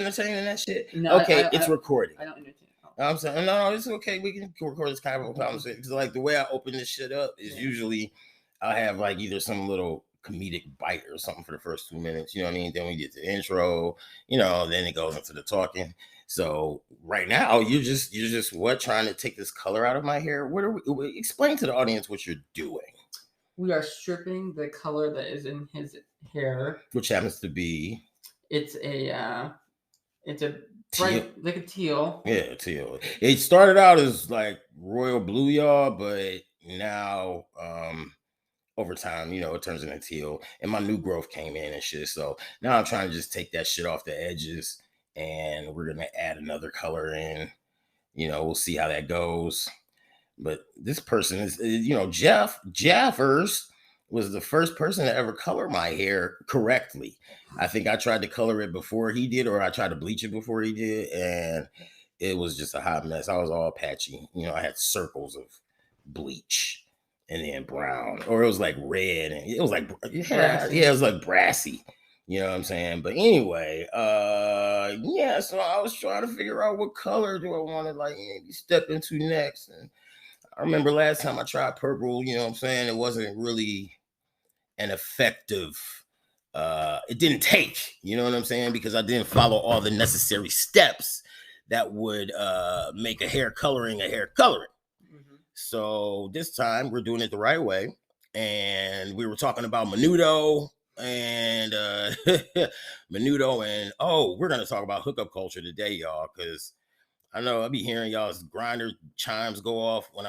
entertaining that shit? No, okay, it's recording. I don't entertain. I'm saying, no, it's okay. We can record this kind of conversation. Because, like, the way I open this shit up is usually I'll have, like, either some little comedic bite or something for the first 2 minutes. You know what I mean? Then we get to the intro, then it goes into the talking. So right now, you're just trying to take this color out of my hair? Explain to the audience what you're doing. We are stripping the color that is in his hair. Which happens to be? It's a bright, like a teal. Yeah, teal. It started out as like royal blue, y'all, but now over time, it turns into teal. And my new growth came in and shit. So now I'm trying to just take that shit off the edges, and we're gonna add another color in. We'll see how that goes. But this person is, Jeff Jaffers was the first person to ever color my hair correctly. I think I tried to color it before he did, or I tried to bleach it before he did, and it was just a hot mess. I was all patchy. I had circles of bleach and then brown, or it was like red, and it was like, it was like brassy. You know what I'm saying? But anyway, so I was trying to figure out what color do I want to maybe step into next. And I remember last time I tried purple, you know what I'm saying? It wasn't really an effective, it didn't take, you know what I'm saying? Because I didn't follow all the necessary steps that would make a hair coloring. Mm-hmm. So this time we're doing it the right way. And we were talking about Menudo and we're going to talk about hookup culture today, y'all, because I know I'll be hearing y'all's grinder chimes go off when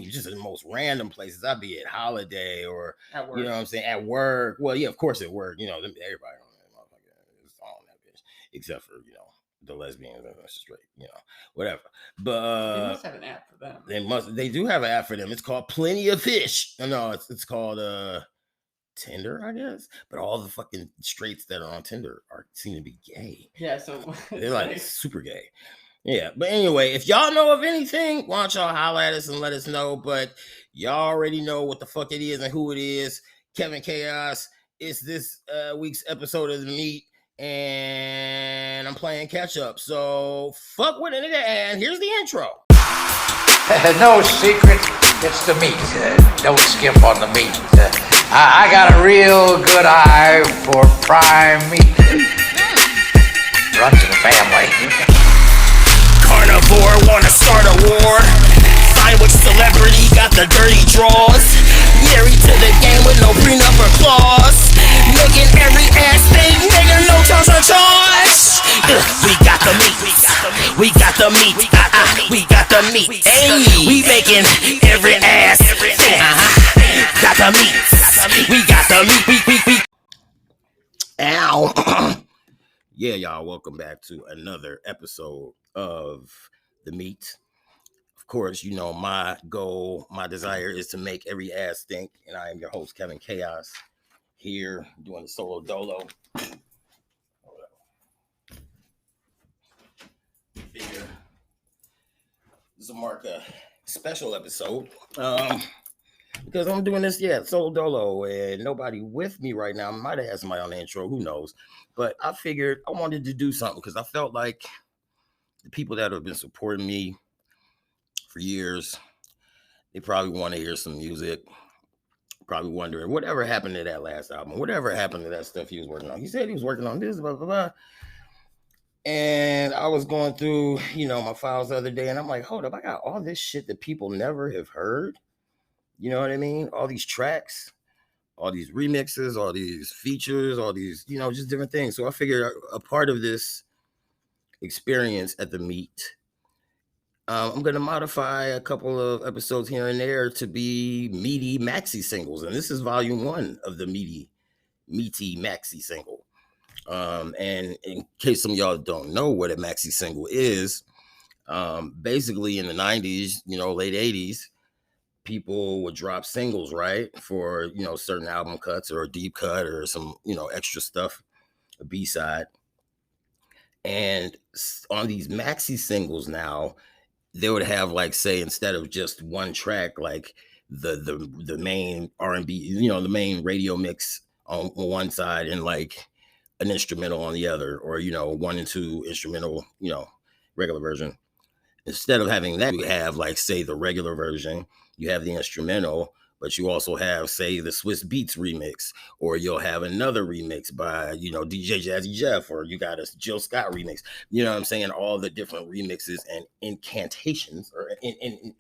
just in the most random places. I'd be at holiday or at work. You know what I'm saying? At work. Well, yeah, of course at work. Everybody on that motherfucker is on that bitch. Except for, the lesbians and the straight, whatever. But they must have an app for them. They do have an app for them. It's called Plenty of Fish. No, it's called Tinder, I guess. But all the fucking straights that are on Tinder seem to be gay. Yeah, so they're like super gay. Yeah, but anyway, if y'all know of anything, why don't y'all holler at us and let us know. But y'all already know what the fuck it is and who it is. Kevin Chaos. It's this week's episode of The Meat, and I'm playing catch up. So fuck with it, and here's the intro. No secret, it's the meat. Don't skimp on the meat. I got a real good eye for prime meat. Runs in the family. Carnivore wanna start a war. Fine which celebrity got the dirty draws. Married to the game with no prenup or clause. Making every ass thing, nigga, no charge on charge. We got the meat. We got the meat. We got the meat. Hey, we making every ass thing. Got the meat. We got the meat. We. Ow. Yeah, y'all, welcome back to another episode of The Meat. Of course, my goal, my desire is to make every ass stink, and I am your host, Kevin Chaos, here doing the solo dolo. Figure this will mark a special episode, because I'm doing this, solo dolo, and nobody with me right now. I might have had somebody on the intro, who knows? But I figured I wanted to do something because I felt like the people that have been supporting me for years, they probably want to hear some music. Probably wondering whatever happened to that last album, whatever happened to that stuff he was working on. He said he was working on this, blah, blah, blah. And I was going through, my files the other day, and I'm like, hold up, I got all this shit that people never have heard. You know what I mean? All these tracks, all these remixes, all these features, all these, just different things. So I figured a part of this experience at The Meat, I'm going to modify a couple of episodes here and there to be Meaty Maxi-Singles. And this is volume 1 of the Meaty Maxi-Single. And in case some of y'all don't know what a maxi-single is, basically in the 90s, late 80s, people would drop singles, right? For, certain album cuts or a deep cut or some, extra stuff, a B-side. And on these maxi singles now, they would have, like, say, instead of just one track, like the main R&B, the main radio mix on one side, and like an instrumental on the other, or, 1 and 2 instrumental, regular version. Instead of having that, you have, like, say, the regular version, you have the instrumental, but you also have, say, the Swiss Beats remix, or you'll have another remix by, DJ Jazzy Jeff, or you got a Jill Scott remix. You know what I'm saying? All the different remixes and incantations, or in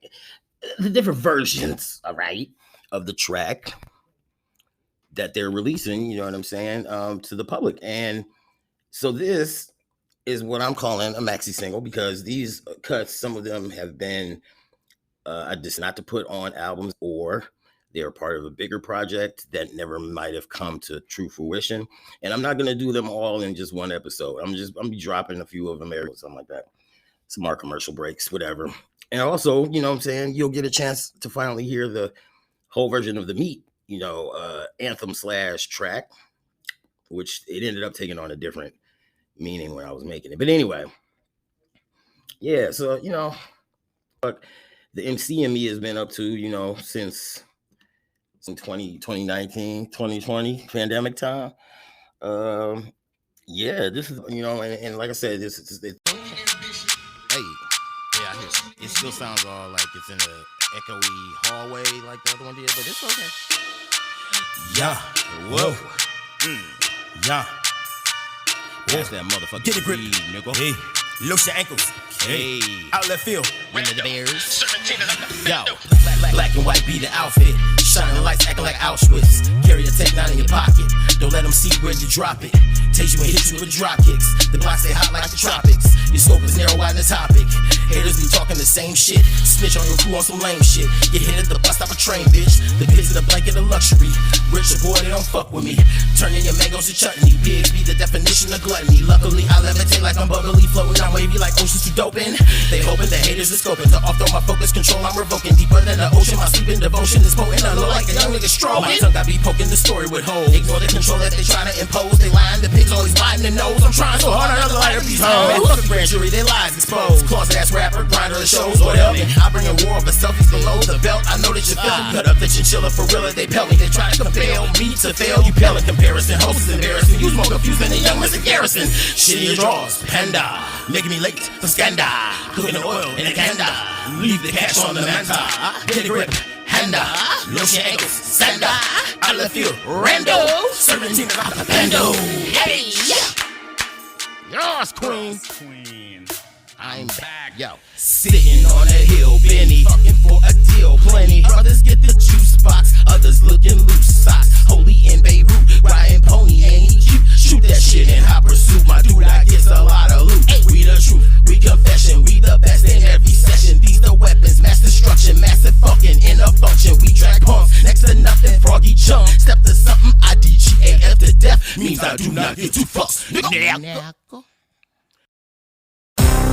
the different versions, all right, of the track that they're releasing, you know what I'm saying, to the public. And so this is what I'm calling a maxi single, because these cuts, some of them have been just not to put on albums, or they're part of a bigger project that never might have come to true fruition. And I'm not going to do them all in just one episode. I'm be dropping a few of them every, something like that. Some more commercial breaks, whatever. And also, you know what I'm saying, you'll get a chance to finally hear the whole version of the Meat, anthem / track, which it ended up taking on a different meaning when I was making it. But anyway, yeah, so, the MC in me has been up to, since 2019, 2020, pandemic time. Yeah, this is, and like I said, this is, hey, yeah, I hear it still sounds all like it's in a echoey hallway like the other one did, but it's okay. Yeah, whoa, yeah. That's that motherfucker. Get a grip, nigga. Hey, loose your ankles. Hey, Outlet field. Winner the Bears. Yo, black and white be the outfit. Shining lights acting like Auschwitz. Carry a Tech 9 in your pocket. Don't let them see where you drop it. Taste you and hit you with drop kicks. The block stay hot like the tropics. Your scope is narrow, wide the topic. Haters be talking the same shit. Snitch on your crew on some lame shit. Get hit at the bus stop a train, bitch. The pigs in the blanket of luxury. Rich or boy, they don't fuck with me. Turning your mangoes to chutney. Pigs be the definition of gluttony. Luckily, I levitate like I'm bubbly. Floating on wavy like oceans too doping. They hoping the haters are scoping. To off throw my focus control, I'm revoking. Deeper than the ocean, my sleeping devotion is potent. I look like a young nigga strolling. My tongue I be poking the story with holes. Ignore the control that they try to impose. They lying, the pigs always biting the nose. I'm trying so hard, another light up these hoes. Man, fuck the grand jury, they lies exposed. Closet ass rapper, grinder of shows, or help me. I bring a war of selfies below the belt. I know that you feel me. Cut up the chinchilla for real, they pelt me. They try to compel me to fail. You pale in comparison, host is embarrassing. You more confused than a young Mr. Garrison. Shit in your drawers, panda. Making me late for scanda. Cooking the oil in a canda. Leave the cash on the manta. Get a grip. Handa, lotion ankles, sanda, I left you rando, serving team out the bando. Hey, yeah. Yours, queen. I'm back, yo. Sitting on a hill, Benny, fucking for a deal, plenty. Brothers get the juice box, others looking loose socks. Holy in Beirut, riding pony, ain't cute. Shoot that shit in hot pursuit, my dude, I gets a lot of loot. We the truth, we confession, we the best in every session. These the weapons, mass destruction, massive fucking in a function. We drag punks, next to nothing, froggy chunk. Step to something, IDGAF to death, means I do not get two fucks.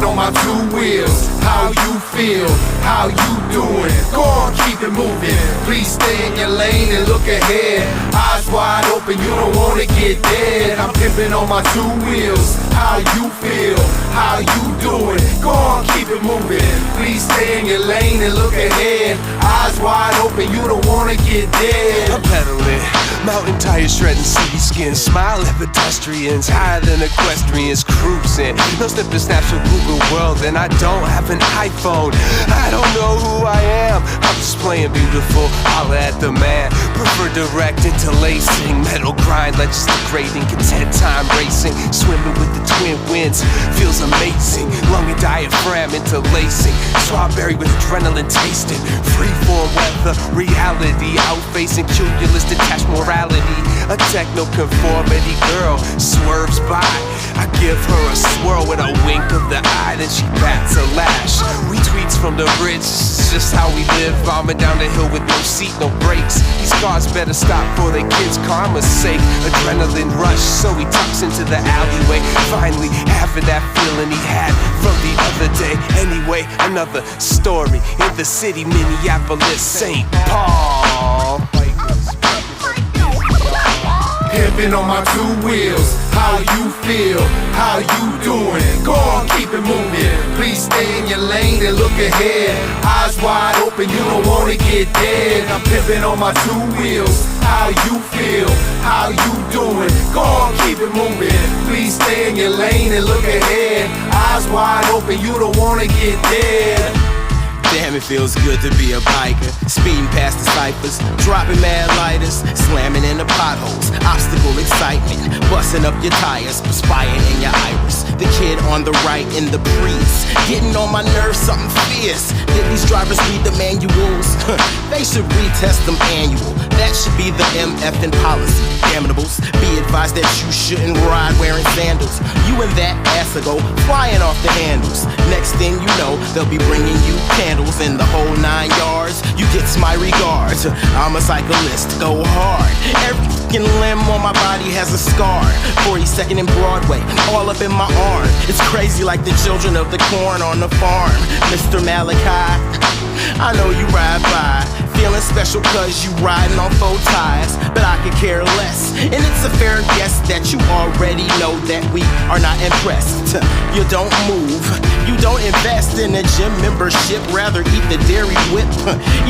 On my 2 wheels, how you feel, how you doing? Go on, keep it moving. Please stay in your lane and look ahead. Eyes wide open, you don't wanna get dead. I'm pimping on my 2 wheels. How you feel, how you doing? Go on, keep it moving. Please stay in your lane and look ahead. Eyes wide open, you don't wanna get dead. I'm pedaling, mountain tires shredding city skin. Smile at pedestrians, higher than equestrians cruising. No snipping snaps with Google World, and I don't have an iPhone. I don't know who I am, I'm just playing beautiful. Holla at the man, prefer direct interlacing. Metal grind, legislating, content time racing. Swimming with the twin winds, feels amazing. Lung and diaphragm interlacing. Strawberry with adrenaline tasting. Freeform weather, reality. Outfacing cumulus detached morality. A techno-conformity girl swerves by. I give her a swirl with a wink of the eye, then she bats a lash. Retweets from the bridge, it's just how we live. Bombing down the hill with no seat, no brakes. These cars better stop for their kids' karma's sake. Adrenaline rush, so he tucks into the alleyway. Finally, having that feeling he had from the other day. Anyway, another story in the city, Minneapolis, St. Paul. Pimping on my 2 wheels, how you feel, how you doing? Go on, keep it moving. Please stay in your lane and look ahead. Eyes wide open, you don't wanna get get dead. I'm pimping on my two wheels. How you feel? How you doing? Go on, keep it moving. Please stay in your lane and look ahead. Eyes wide open, you don't wanna get dead. Damn, it feels good to be a biker. Speeding past the ciphers, dropping mad lighters, slamming in the potholes, obstacle excitement, busting up your tires, perspiring in your iris. The kid on the right in the Prius, getting on my nerves, something fierce. Did these drivers read the manuals? They should retest them annual. That should be the MFN policy. Damnables, be advised that you shouldn't ride wearing sandals. You and that ass will go flying off the handles. Next thing you know, they'll be bringing you candles in the whole 9 yards. You get my regards. I'm a cyclist, go hard. Every fucking limb on my body has a scar. 42nd and Broadway, all up in my arm. It's crazy like the children of the corn on the farm. Mr. Malachi, I know you ride by, feeling special cause you riding on 4 tires, but I could care less. And it's a fair guess that you already know that we are not impressed. You don't move, you don't invest in a gym membership, rather eat the dairy whip.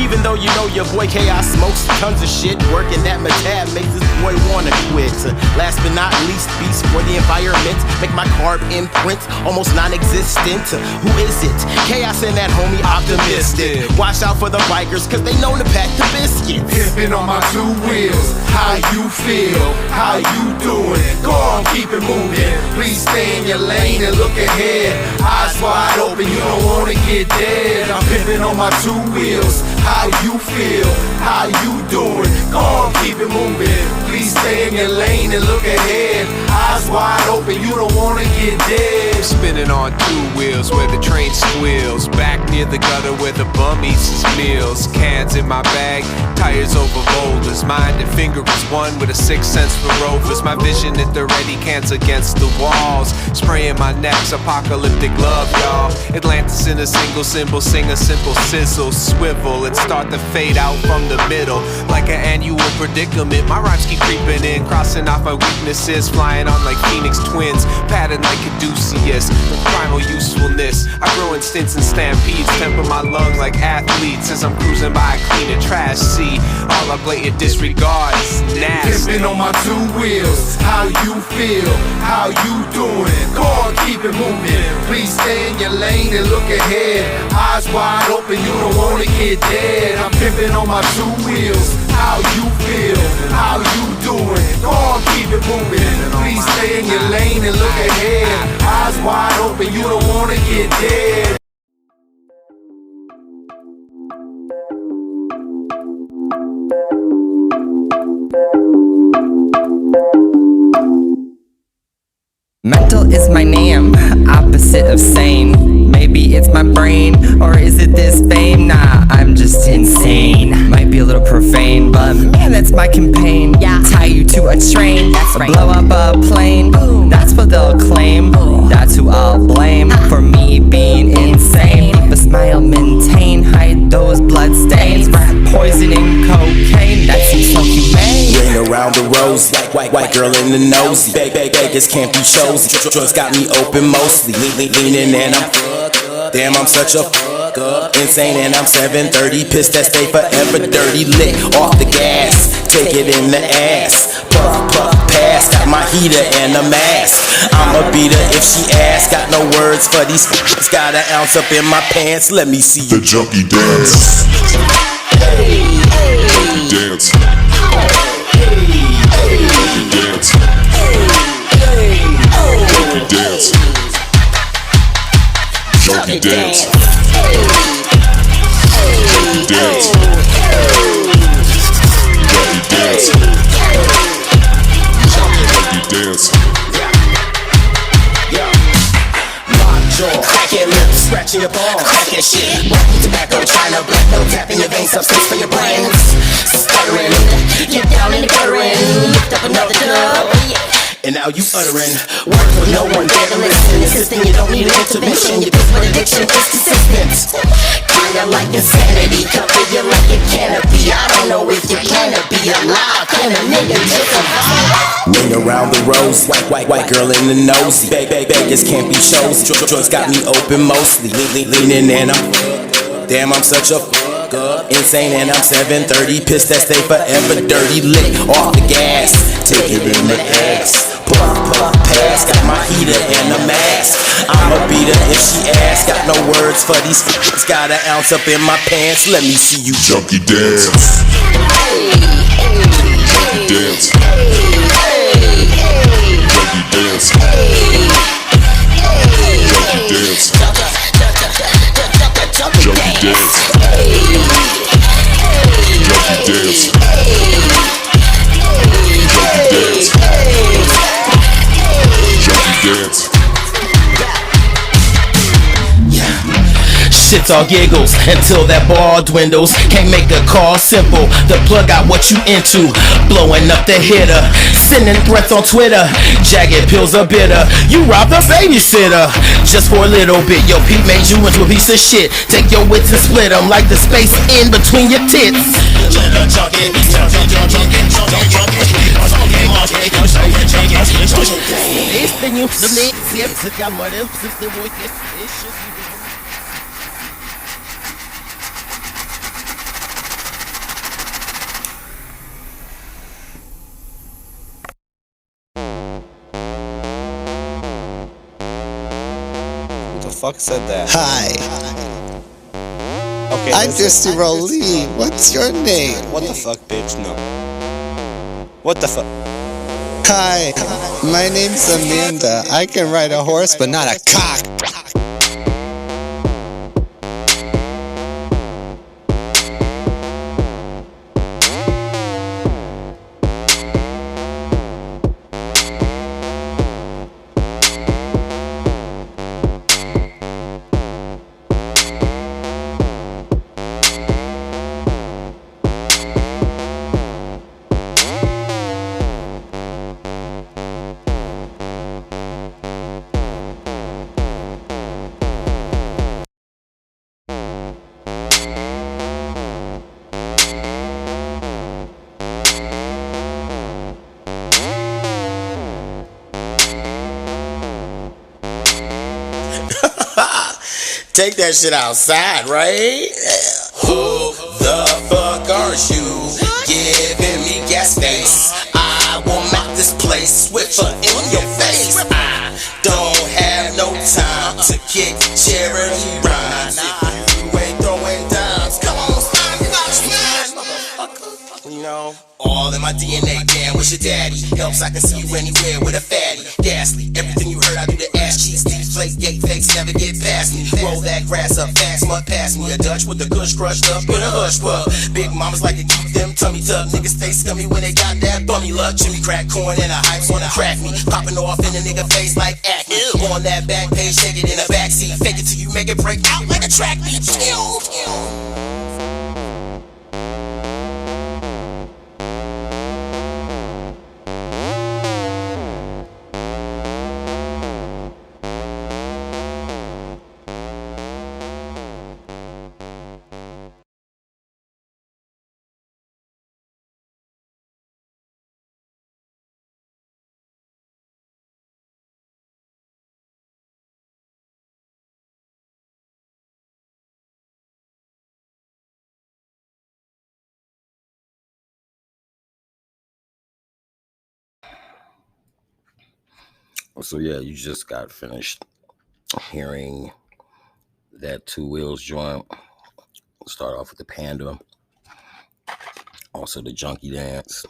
Even though you know your boy Chaos smokes tons of shit, working that metab makes this boy wanna quit. Last but not least, beast for the environment, make my carb imprint almost non-existent. Who is it? Chaos and that homie optimistic. Watch out for the bikers cause they know to pack the biscuits. Pimping on my two wheels. How you feel? How you doing? Go on, keep it moving. Please stay in your lane and look ahead. Eyes wide open, you don't wanna get dead. I'm pimping on my two wheels. How you feel? How you doing? Go on, keep it moving. Please stay in your lane and look ahead. Eyes wide open, you don't wanna get dead. Spinning on 2 wheels where the train squeals. Back near the gutter where the bum eats his meals. Cans in my bag, tires over boulders. Mind and finger is one with a 6th sense for rovers. My vision at the ready, cans against the walls. Spraying my neck's apocalyptic love, y'all. Atlantis in a single symbol, sing a simple sizzle. Swivel and start to fade out from the middle. Like an annual predicament, my rhymes keep creeping in. Crossing off my weaknesses, flying on like Phoenix twins. Pattern like Caduceus, with primal usefulness. I grow in stints and stampedes, temper my lung like athletes. As I'm cruising by a clean and trash sea, all I blatant disregard is nasty. Pimping on my two wheels. How you feel? How you doing? Go on, keep it moving. Please stay in your lane and look ahead. Eyes wide open, you don't wanna get dead. I'm pimping on my two wheels. How you feel? How you doing? Go on, keep it moving. Please stay in your lane and look ahead. Eyes wide open, you don't wanna get dead. Mental is my name, opposite of sane. Maybe it's my brain, or is it this fame? Nah, I'm just insane. Might be a little profane, but man, that's my campaign. Tie you to a train, blow up a plane. That's what they'll claim, that's who I'll blame for me being insane. Keep a smile, maintain, hide those blood stains. Rap poisoning, cocaine, that seems so humane. Ring around the rosy, white girl in the nosy. Beggars can't be chosen. Drugs got me open mostly. Leaning and I'm damn, I'm such a fuck up. Insane and I'm 730. Pissed that stay forever dirty. Lick off the gas, take it in the ass. Puff, puff, pass. Got my heater and a mask. I'ma beat her if she asks. Got no words for these. Got an ounce up in my pants. Let me see the junkie dance. Dance. Dance. Dance. Junkie dance. Dance. Junkie dance. Junkie dance. cracking lips, scratching your balls, cracking shit. Tobacco, China, black, no tapping your veins, substance for your brains. Stuttering, get down in the guttering, lift up another dub. And now you uttering words with no one there to listen. Insisting you don't need an intervention. Your physical addiction is persistent. Kinda like insanity, cover you like a canopy. I don't know if you can be alive. Can a nigga just survive? Ring around the rose, white girl in the nosy. Beggars can't be chosen. Drugs got me open mostly. Leaning and I'm damn, I'm such a fuck up. Insane and I'm 730, pissed that stay forever dirty. Lick off the gas, take it in the ass. Puff, puff, pass, got my heater and a mask. I'ma beat her if she asks. Got no words for these f***s. Got an ounce up in my pants. Let me see you Junkie dance. Junkie dance. Junkie dance. Junkie dance. Junkie dance. Junkie dance. Junkie dance. Shit's all giggles until that ball dwindles. Can't make a call simple. The plug got what you into. Blowing up the hitter. Sending threats on Twitter. Jagged pills are bitter. You robbed a babysitter. Just for a little bit. Yo, Pete made you into a piece of shit. Take your wits and split them like the space in between your tits. Fuck said that? Hi, Okay, I'm listen. Thirsty Rolly. What's your name? What the fuck, bitch? No. What the fuck? Hi, my name's Amanda. I can ride a horse, but not a cock. Take that shit outside, right? Who the fuck are you? Giving me gas face. I will melt this place swifter in your face. I don't have no time to kick charity rhymes. If you ain't throwing dimes, come on, smash, motherfucker. You know, all in my DNA, damn, what's your daddy? Helps I can see you anywhere with a fatty. Ghastly, everything you heard I do to ass cheeks. These flake gate fakes never get past me. Roll that grass up fast, mud past me. A Dutch with the kush crushed up in a hush pub. Big mamas like to keep them tummy tuck. Niggas stay scummy when they got that bummy luck. Jimmy crack corn and a hype wanna crack me. Popping off in a nigga face like acne. On that back page, take it in a backseat. Fake it till you make it break out like a track meet. So yeah, you just got finished hearing that Two Wheels joint. Start off with the Panda, also the Junkie Dance,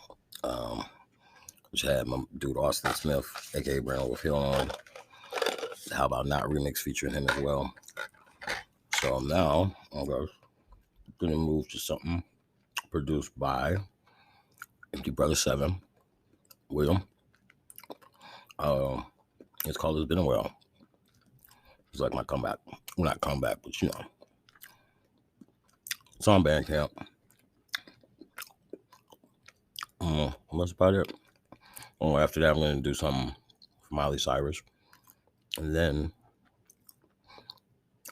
which had my dude Austin Smith, aka Brandon Wolf Hill, on. How About Not remix featuring him as well. So now I'm gonna move to something produced by Empty Brother 7, William. It's called It's Been a While. It's like my comeback. Well, not comeback, but you know. It's on Bandcamp. That's about it. Oh, after that, I'm going to do something for Miley Cyrus. And then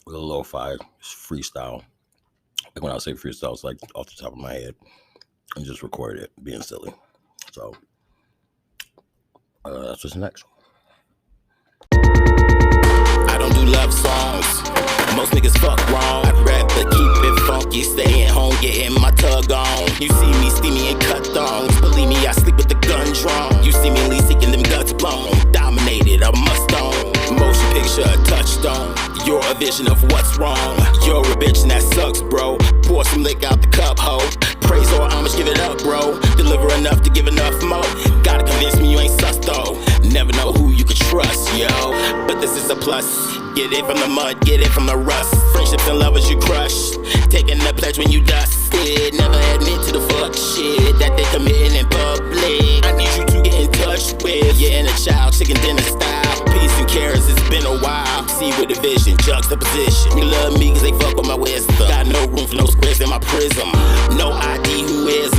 with a lo-fi freestyle. Like when I say freestyle, it's like off the top of my head. And just record it, being silly. So, that's what's next. I don't do love songs. Most niggas fuck wrong. I'd rather keep it funky, staying home touched on. You're a vision of what's wrong. You're a bitch and that sucks, bro. Pour some lick out the cup, ho. Praise or homage, give it up, bro. Deliver enough to give enough more. Gotta convince me you ain't sus, though. Never know who you can trust, yo. But this is a plus. Get it from the mud, get it from the rust. Friendships and lovers you crush. Taking the pledge when you dusted. Never admit to the fuck shit that they committing in public. I need you to get in touch with your inner child, chicken dinner style. Peace and cares, it's been a while. See with the vision, juxtaposition. You love me cause they fuck with my wisdom. Got no room for no squares in my prism. No ID, who is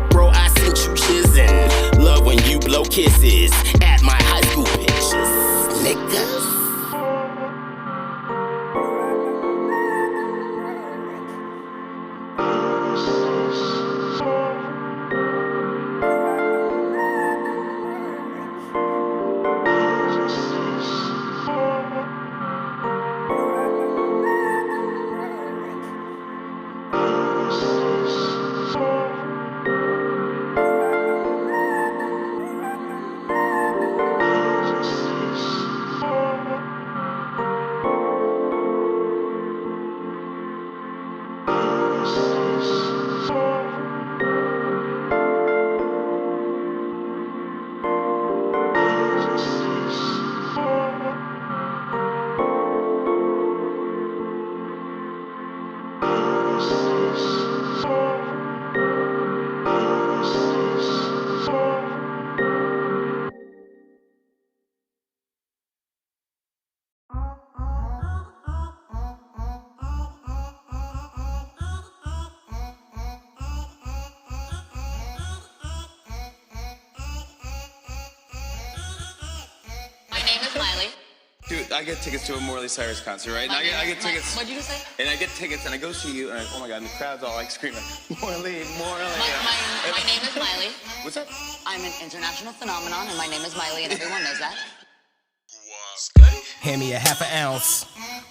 Bro, I sent you jizzin'. Love when you blow kisses at my high school pictures, niggas. Dude, I get tickets to a Morley Cyrus concert, right? And I get tickets. What'd you just say? And I get tickets, and I go see you, and oh my god, and the crowd's all like screaming, Morley, Morley. My name is Miley. What's that? I'm an international phenomenon, and my name is Miley, and everyone knows that. Hand me a half an ounce.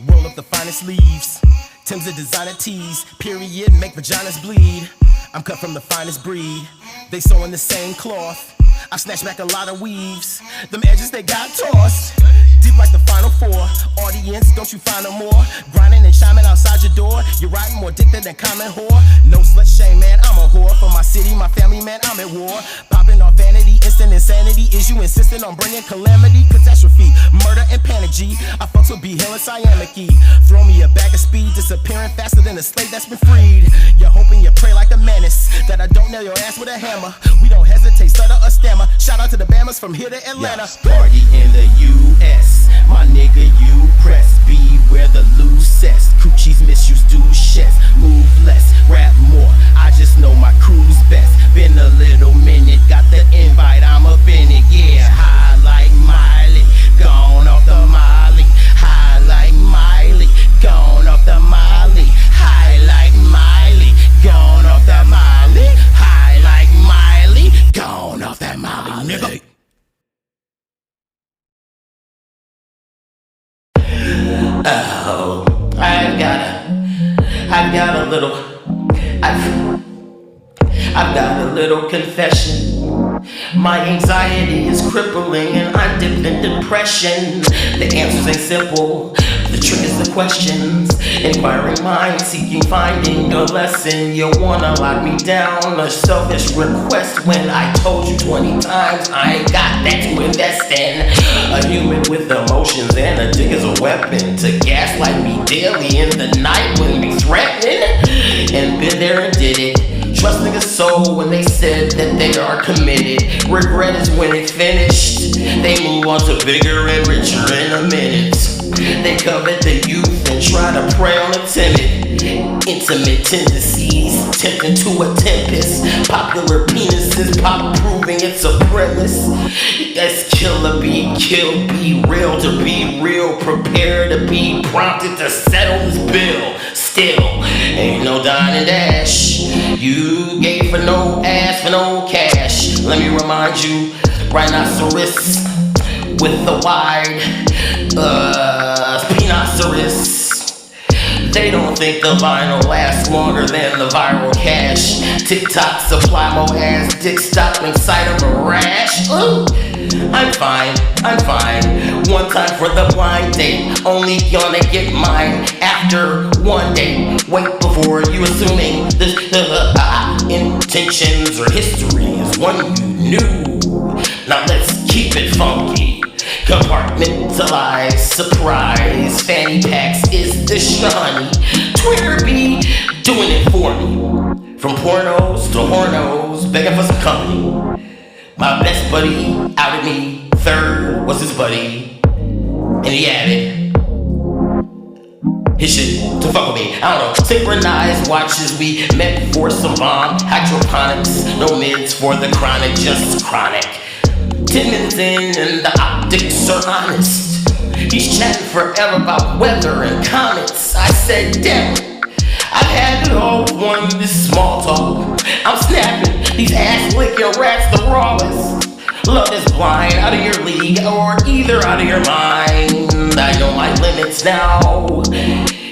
Roll up the finest leaves. Tim's a designer tease. Period, make vaginas bleed. I'm cut from the finest breed. They sew in the same cloth. I snatch back a lot of weaves. Them edges they got tossed. Deep like the Final Four. Audience, don't you find no more? Grinding and chiming outside your door. You're riding more dick than common whore. No slut shame, man, I'm a whore. For my city, my family, man, I'm at war. Popping off vanity, instant insanity. Is you insisting on bringing calamity? Catastrophe, murder and panic, G. I fucks with B-Hill and Siamiki. Throw me a bag of speed, disappearing faster than a slave that's been freed. You're hoping you pray like a menace, that I don't nail your ass with a hammer. We don't hesitate, stutter or stammer. Shout out to the Bammers from here to Atlanta. Party in the U.S. My nigga, you press. Beware the loosest. Coochies misuse douches. Move less, rap more. I just know my crew's best. Been a little minute, got the invite, I'm up in it. Yeah, high like Miley, gone off the Molly. High like Miley, gone off the Molly. High like Miley, gone off the Molly. High like Miley, gone off that Molly, nigga. Oh, I've got a little confession. My anxiety is crippling and I'm dipped in depression. The answers ain't simple, the trick is the questions. Inquiring mind, seeking, finding a lesson. You wanna lock me down, a selfish request. When I told you 20 times I ain't got that to invest in. A human with emotions and a dick is a weapon to gaslight me daily in the night when we threatening. And been there and did it. Trusting a soul when they said that they are committed. Regret is when it finished. They move on to bigger and richer in a minute. They covet the youth and try to prey on the timid. Intimate tendencies, tempting to a tempest. Popular penises, pop proving it's a premise. Yes, killer be killed, be real to be real. Prepare to be prompted to settle this bill. Still, ain't no dine and dash. You gave for no ass, for no cash. Let me remind you, rhinoceros with the wide penoceros. They don't think the vinyl lasts longer than the viral cash. TikTok supply more ass dick stop inside of a rash. Ooh. I'm fine, I'm fine. One time for the blind date. Only gonna get mine after one day. Wait before you assuming this intentions or history is one you knew. Now let's keep it funky. Compartmentalized surprise. Fanny packs is the shiny. Twitter be doing it for me. From pornos to hornos, begging for some company. My best buddy outed me. Third was his buddy. And he added his shit to fuck with me. I don't know. Synchronized watches, we met for some bomb. Hydroponics, no mids for the chronic, just chronic. 10 minutes in and the optics are honest. He's chatting forever about weather and comets. I said, damn it, I've had it all one this small talk. I'm snapping, these ass licking rats the rawest. Love is blind, out of your league, or either out of your mind. I know my limits now.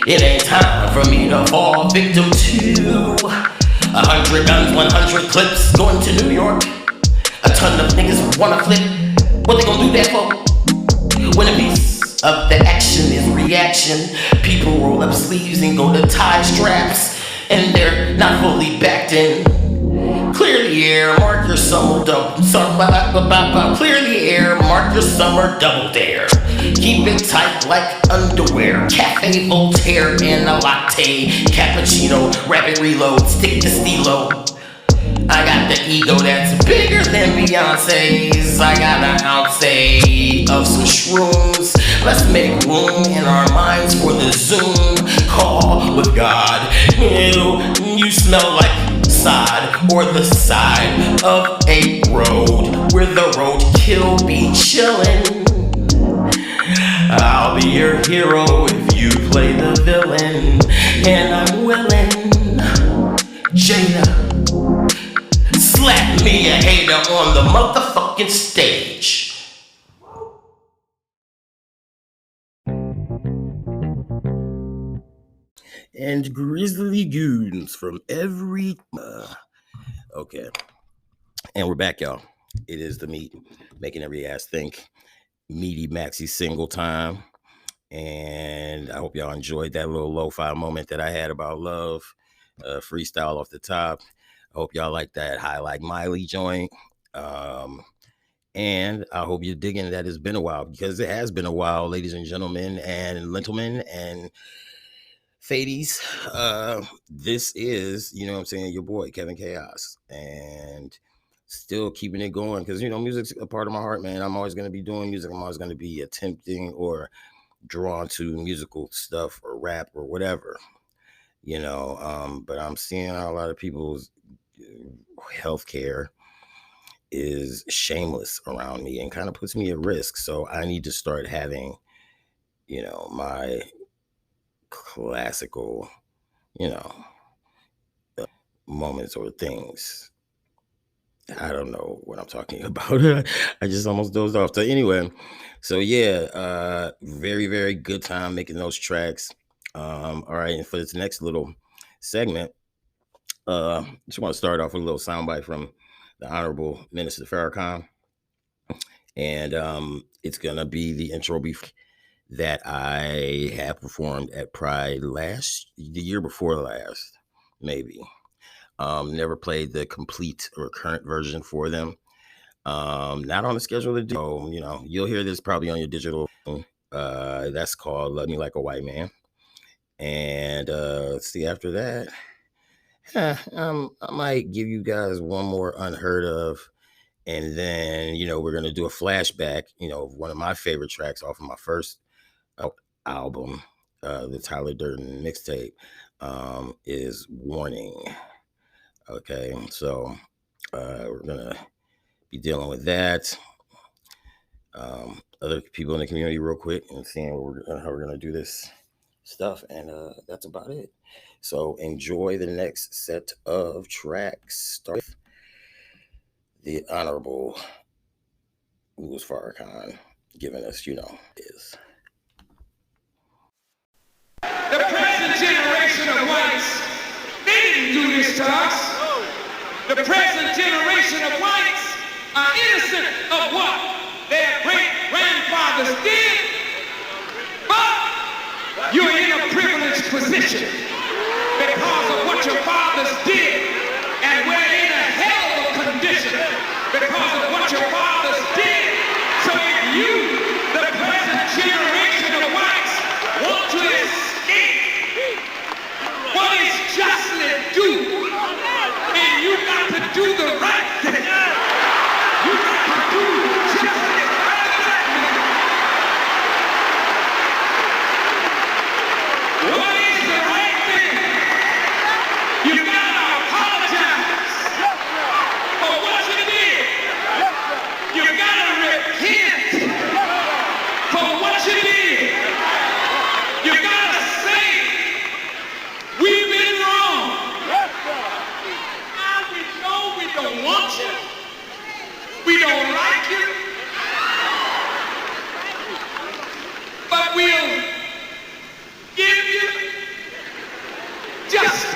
It ain't time for me to fall victim to 100 guns, 100 clips, going to New York. A ton of niggas wanna flip. What they gonna do that for? When a piece of the action is reaction, people roll up sleeves and go to tie straps, and they're not fully backed in. Clear the air, mark your summer double. Clear the air, mark your summer double dare. Keep it tight like underwear. Cafe Voltaire and a latte, cappuccino, rapid reload, stick to stilo. I got the ego that's bigger than Beyonce's. I got an ounce of some shrooms. Let's make room in our minds for the Zoom call with God. You smell like sod or the side of a road where the roadkill be chillin'. I'll be your hero if you play the villain, and I'm willing. Jada, slap me a hater on the motherfucking stage. And grizzly goons from every okay. And we're back, y'all. It is the meat making every ass think. Meaty Maxi-Single time. And I hope y'all enjoyed that little lo-fi moment that I had about love. Freestyle off the top. I hope y'all like that High Like Miley joint. And I hope you're digging that it's been a while, because it has been a while, ladies and gentlemen and gentlemen and fadies. This is, you know what I'm saying, your boy Kevin Chaos, and still keeping it going, because, you know, music's a part of my heart, man. I'm always going to be doing music. I'm always going to be attempting or drawn to musical stuff or rap or whatever, you know. But I'm seeing how a lot of people's healthcare is shameless around me and kind of puts me at risk. So I need to start having, you know, my classical, you know, moments or things. I don't know what I'm talking about. I just almost dozed off. So anyway, so yeah, very, very good time making those tracks. All right, and for this next little segment, just want to start off with a little soundbite from the Honorable Minister Farrakhan. And it's gonna be the intro that I have performed at Pride the year before last, maybe. Never played the complete or current version for them. Not on the schedule to do. You know, you'll hear this probably on your digital. That's called Love Me Like a White Man. And let's see, after that, I might give you guys one more unheard of. And then, you know, we're going to do a flashback, you know, of one of my favorite tracks off of my first album, the Tyler Durden mixtape, is Warning. Okay, so we're going to be dealing with that. Other people in the community real quick and seeing how we're going to do this stuff. And that's about it. So enjoy the next set of tracks. Start with the Honorable Louis Farrakhan giving us, you know, is. The present generation of whites, they didn't do this to us. The present generation of whites are innocent of what? position because of what your fathers did, and we're in a hell of a condition because of what your fathers did. So if you, the present generation of whites, want to escape what is justly due, then you got to do the right thing. You got to do justly. What is the right thing? You gotta apologize for what you did. You gotta repent for what you did. You gotta say, we've been wrong. Now we know we don't want you. We don't like you. But we'll give you justice.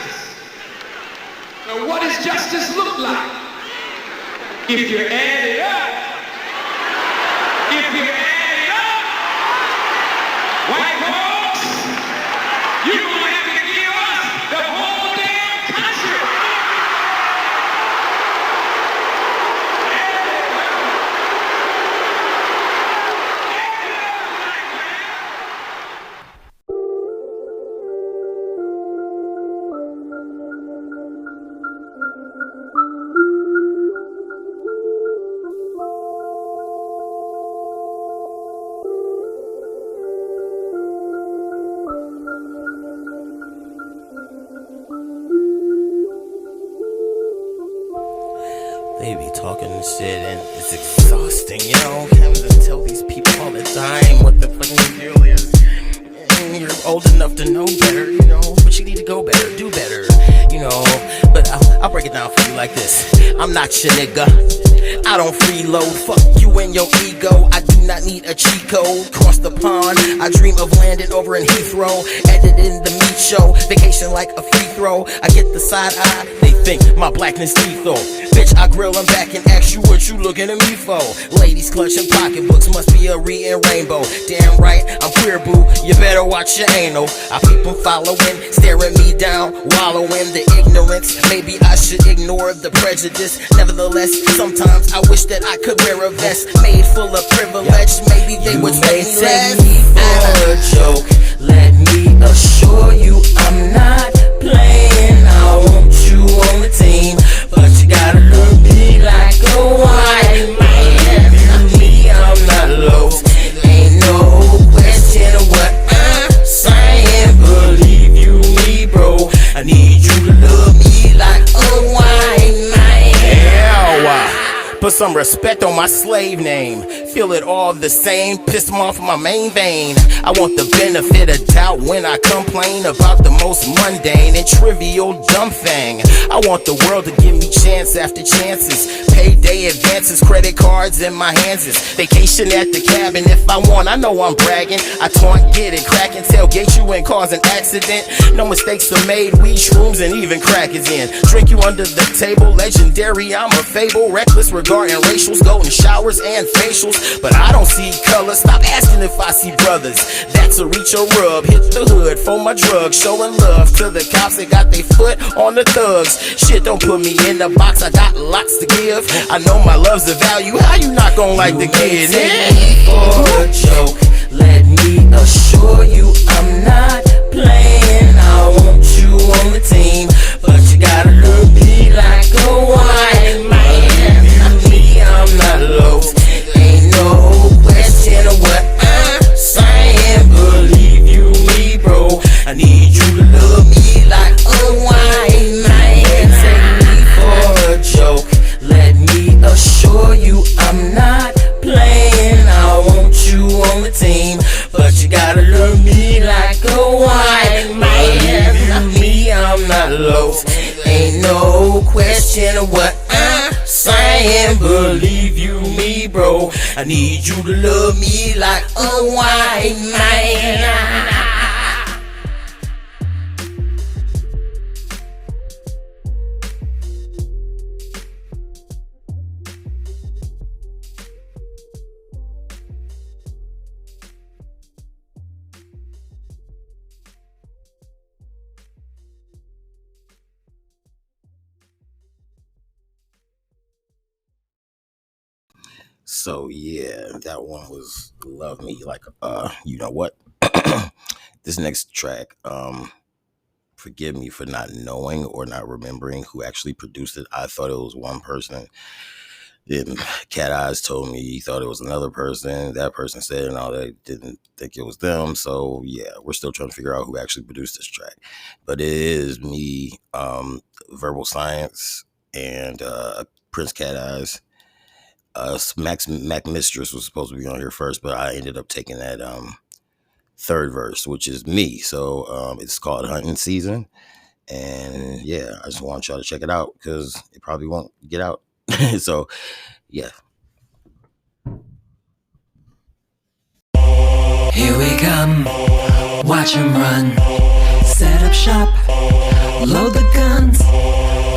Now what does justice look like? If you add it up, white folks, you're gonna have to give us the whole damn country. They be talking and shit, and it's exhausting, you know, having to tell these people all the time what the fucking deal is. And you're old enough to know better, you know, but you need to go better, do better, you know. But I'll break it down for you like this. I'm not your nigga. I don't freeload. Fuck you and your ego. I do not need a cheat code. Cross the pond. I dream of landing over in Heathrow. Edited in the meat show. Vacation like a free throw. I get the side eye. They think my blackness lethal. Bitch, I grill them back and ask you what you looking at me for. Ladies clutching pocketbooks, must be a reading rainbow. Damn right, I'm queer, boo. You better watch your anal. I peep them following, staring me down, wallowing the ignorance. Maybe I should ignore the prejudice. Nevertheless, sometimes I wish that I could wear a vest made full of privilege. Maybe they would pay me less. For a joke, let me assure you I'm not playing. I want you on the team, but you gotta look me like a white man. Me, I'm not lost. Ain't no question of what I'm saying. Believe you me, bro. I need you to love me like a white man. Yeah, put some respect on my slave name. Feel it all the same, piss them off my main vein. I want the benefit of doubt when I complain about the most mundane and trivial dumb thing. I want the world to give me chance after chances. Payday advances, credit cards in my hands. Vacation at the cabin if I want, I know I'm bragging. I taunt, get it cracking, tailgate you and cause an accident. No mistakes are made, weed, shrooms, and even crack is in. Drink you under the table, legendary, I'm a fable. Reckless regarding racials, golden showers and facials. But I don't see color, stop asking if I see brothers. That's a reach or rub, hit the hood for my drugs. Showing love to the cops that got their foot on the thugs. Shit, don't put me in the box, I got lots to give. I know my love's a value, how you not gonna like the kid? For a joke, let me assure you I'm not playing. I want you on the team, but you gotta look me like a white man. Me, I'm not lost. Ain't no question of what I'm saying. Believe you me, bro. I need you to love me like a white man. Take me for a joke. Let me assure you I'm not playing. I want you on the team, but you gotta love me like a white man. Me, I'm not lost. Ain't no question of what I'm saying. Believe you me, bro. I need you to love me like a white man. So yeah, that one was Love Me Like You Know What. This next track, forgive me for not knowing or not remembering who actually produced it. I thought it was one person. Then Cat Eyes told me he thought it was another person. That person said no, they didn't think it was them. So yeah, we're still trying to figure out who actually produced this track. But it is me, Verbal Science, and Prince Cat Eyes. Mac Mistress was supposed to be on here first, but I ended up taking that third verse, which is me. So it's called Hunting Season. And yeah, I just want y'all to check it out because it probably won't get out. So yeah. Here we come, watch him run. Set up shop, load the guns.